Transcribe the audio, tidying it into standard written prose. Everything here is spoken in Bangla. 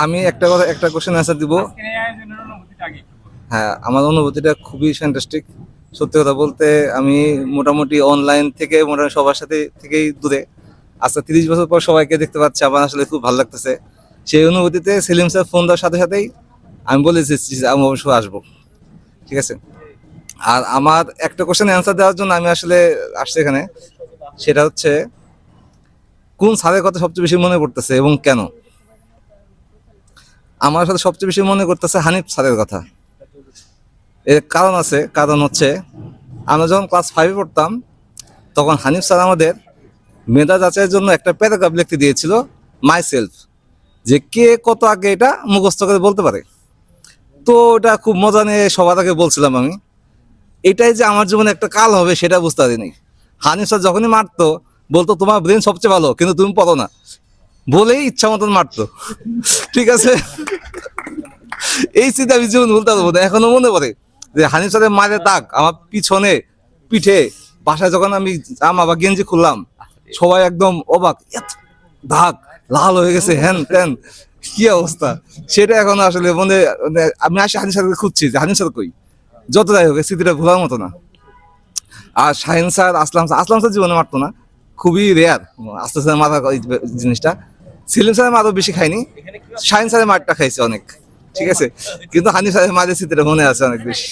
আমি একটা কোশ্চেন অ্যান্সার দিব। হ্যাঁ, আমার অনুভূতিটা খুবই ফ্যান্টাস্টিক। সত্যি কথা বলতে আমি মোটামুটি অনলাইন থেকে মোটামুটি সবার সাথে থেকেই দূরে, আজকে 30 বছর পর সবাইকে দেখতে পাচ্ছি, আমার আসলে খুব ভালো লাগতেছে। সেই অনুভূতিতে সেলিম স্যার ফোন দেওয়ার সাথে সাথেই আমি বলেছি যে আমি অবশ্যই আসবো। ঠিক আছে, আর আমার একটা কোশ্চেন অ্যান্সার দেওয়ার জন্য আমি আসলে আসছি এখানে। সেটা হচ্ছে, কোন স্যারের কথা সবচেয়ে বেশি মনে পড়তেছে এবং কেন? আমার সাথে সবচেয়ে বেশি মনে করতেছে হানিফ স্যারের কথা। এর কারণ আছে, কারণ হচ্ছে আমরা যখন ক্লাস 5-এ পড়তাম তখন হানিফ স্যার আমাদের মেধা যাচাইয়ের জন্য একটা প্যারাগ্রাফ লিখতে দিয়েছিল, মাই সেলফ, যে কে কত আগে এটা মুখস্থ করে বলতে পারে। তো ওটা খুব মজা নিয়ে সবার আগে বলছিলাম আমি। এটাই যে আমার জীবনে একটা কাল হবে সেটা বুঝতে পারিনি। হানিফ স্যার যখনই মারতো বলতো তোমার ব্রেন সবচেয়ে ভালো কিন্তু তুমি পড়ো না, বলেই ইচ্ছা মতন মারতো। ঠিক আছে, এই স্মৃতি আমি জীবন ভুলতে পারবো না। এখনো মনে পড়ে যে হানিফ স্যারের মায়ের দাগ আমার পিছনে, পিঠে, বাসায় যখন আমি জামা বা গেঞ্জি খুললাম সবাই একদম অবাক, এত দাগ লাল হয়ে গেছে, হ্যান ত্যান, কি অবস্থা। সেটা এখন আসলে আমি আসি হানিফ স্যারকে খুঁজছি যে হানিফ স্যার কই। যত যাই হোক, স্মৃতিটা ভোলার মতো না। আর শাহিন স্যার, আসলাম স্যার জীবনে মারতো না, খুবই রেয়ার। আস্তে আস্তে মাথা জিনিসটা সেলিম স্যারের মারও বেশি খাইনি, শাহিন স্যারের মারটা খাইছে অনেক। ঠিক আছে, কিন্তু হানিফ স্যারের মারের স্মৃতিটা মনে আছে অনেক বেশি।